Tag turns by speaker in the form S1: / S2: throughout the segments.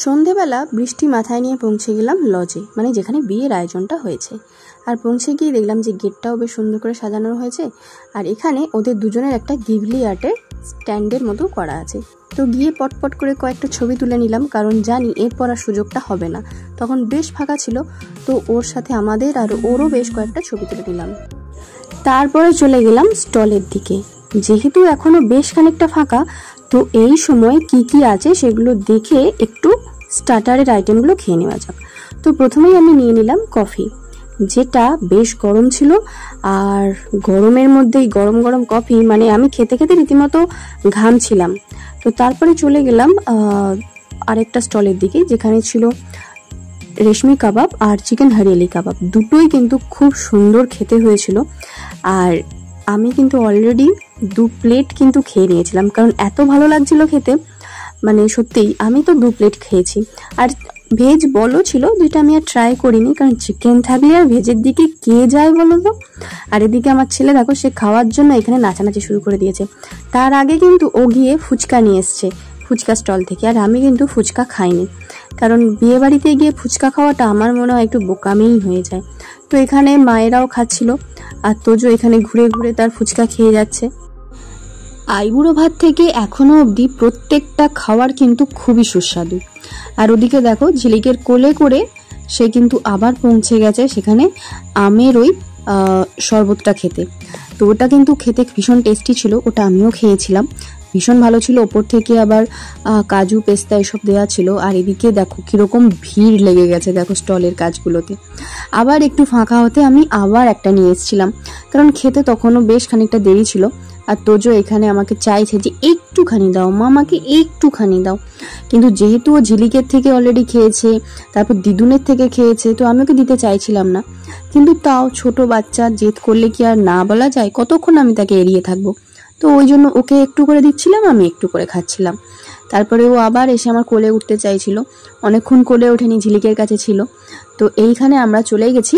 S1: সন্ধেবেলা বৃষ্টি মাথায় নিয়ে পৌঁছে গেলাম লজে, মানে যেখানে বিয়ের আয়োজনটা হয়েছে। আর পৌঁছে গিয়ে দেখলাম যে গেটটাও বেশ সুন্দর করে সাজানো হয়েছে, আর এখানে ওদের দুজনের একটা গিভলি আর্টের স্ট্যান্ডের মতো করা আছে। তো গিয়ে পটপট করে কয়েকটা ছবি তুলে নিলাম, কারণ জানি এরপর আর সুযোগটা হবে না। তখন বেশ ফাঁকা ছিল, তো ওর সাথে আমাদের আর ওরও বেশ কয়েকটা ছবি তুলে নিলাম। তারপরে চলে গেলাম স্টলের দিকে। যেহেতু এখনো বেশ খানিকটা ফাঁকা, তো এই সময় কি কি আছে সেগুলো দেখে একটু স্টার্টারের আইটেমগুলো খেয়ে নেওয়া যাক। তো প্রথমেই আমি নিয়ে নিলাম কফি, যেটা বেশ গরম ছিল। আর গরমের মধ্যেই গরম গরম কফি, মানে আমি খেতে খেতে রীতিমতো ঘামছিলাম। তো তারপরে চলে গেলাম আরেকটা স্টলের দিকে, যেখানে ছিল রেশমি কাবাব আর চিকেন হরিয়ালি কাবাব। দুটোই কিন্তু খুব সুন্দর খেতে হয়েছিল। আর আমি কিন্তু অলরেডি 2 প্লেট কিন্তু খেয়ে নিয়েছিলাম, কারণ এত ভালো লাগছিল খেতে। মানে সত্যিই আমি তো 2 প্লেট খেয়েছি। আর ভেজ বলও ছিল, যেটা আমি আর ট্রাই করিনি, কারণ চিকেন থাকলে আর ভেজের দিকে কে যায় বলো তো। আর এদিকে আমার ছেলে দেখো, সে খাওয়ার জন্য এখানে নাচানাচি শুরু করে দিয়েছে। তার আগে কিন্তু ও গিয়ে ফুচকা নিয়ে এসছে ফুচকা স্টল থেকে, আর আমি কিন্তু ফুচকা খাইনি, কারণ বিয়ে বাড়িতে গিয়ে ফুচকা খাওয়াটা আমার মনে হয় একটু বোকামিই হয়ে যায়। তো এখানে মায়েরাও খাচ্ছিল, আর তোজো এখানে ঘুরে ঘুরে তার ফুচকা খেয়ে যাচ্ছে। আইবুড়ো ভাত থেকে এখনো অবধি প্রত্যেকটা খাওয়ার কিন্তু খুবই সুস্বাদু। আর ওদিকে দেখো, ঝিলিকের কোলে করে সে কিন্তু আবার পৌঁছে গেছে সেখানে আমের ওই শরবতটা খেতে। তো ওটা কিন্তু খেতে ভীষণ টেস্টি ছিল, ওটা আমিও খেয়েছিলাম, ভীষণ ভালো ছিল। ওপর থেকে আবার কাজু পেস্তা এসব দেওয়া ছিল। আর এদিকে দেখো কিরকম ভিড় লেগে গেছে, দেখো স্টলের কাজগুলোতে। আবার একটু ফাঁকা হতে আমি আবার একটা নিয়ে এসেছিলাম, কারণ খেতে তখনও বেশ খানিকটা দেরি ছিল। আর তোজো এখানে আমাকে চাইছে যে একটুখানি দাও মা, আমাকে একটুখানি দাও। কিন্তু যেহেতু ও ঝিলিকের থেকে অলরেডি খেয়েছে, তারপর দিদুনের থেকে খেয়েছে, তো আমি ওকে দিতে চাইছিলাম না। কিন্তু তাও ছোট বাচ্চা জেদ করলে কি আর না বলা যায়? কতক্ষণ আমি তাকে এড়িয়ে থাকবো? তো ওই জন্য ওকে একটু করে দিচ্ছিলাম, আমি একটু করে খাচ্ছিলাম। তারপরে ও আবার এসে আমার কোলে উঠতে চাইছিল, অনেকক্ষণ কোলে ওঠেনি, ঝিলিকের কাছে ছিল। তো এইখানে আমরা চলে গেছি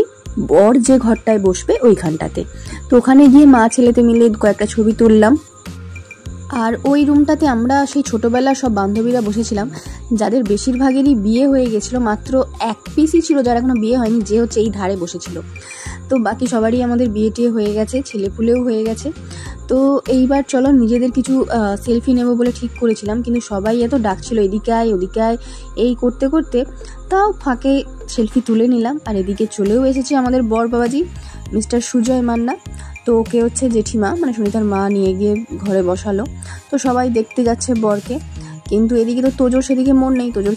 S1: বর যে ঘরটায় বসবে ওইখানটাতে। তো ওখানে গিয়ে মা ছেলেতে মিলে কয়েকটা ছবি তুললাম। আর ওই রুমটাতে আমরা সেই ছোটোবেলার সব বান্ধবীরা বসেছিলাম, যাদের বেশিরভাগেরই বিয়ে হয়ে গেছিলো। মাত্র এক পিসই ছিল যার এখনও বিয়ে হয়নি, যে হচ্ছে এই ধারে বসেছিল। তো বাকি সবারই আমাদের বিয়ে টিয়ে হয়ে গেছে, ছেলেপুলেও হয়ে গেছে। তো এইবার চলো নিজেদের কিছু সেলফি নেব বলে ঠিক করেছিলাম, কিন্তু সবাই এত ডাকছিল এদিকে আয় ওদিকে আয় এই করতে করতে, তাও ফাঁকে সেলফি তুলে নিলাম। আর এদিকে চলেও এসেছে আমাদের বর বাবাজি, মিস্টার সুজয় মান্না। তো ওকে হচ্ছে জেঠিমা, মানে সুনিতার মা, নিয়ে গিয়ে ঘরে বসালো। তো সবাই দেখতে যাচ্ছে বরকে, কিন্তু এদিকে তো তোজোর সেদিকে মন নেই, তোজোর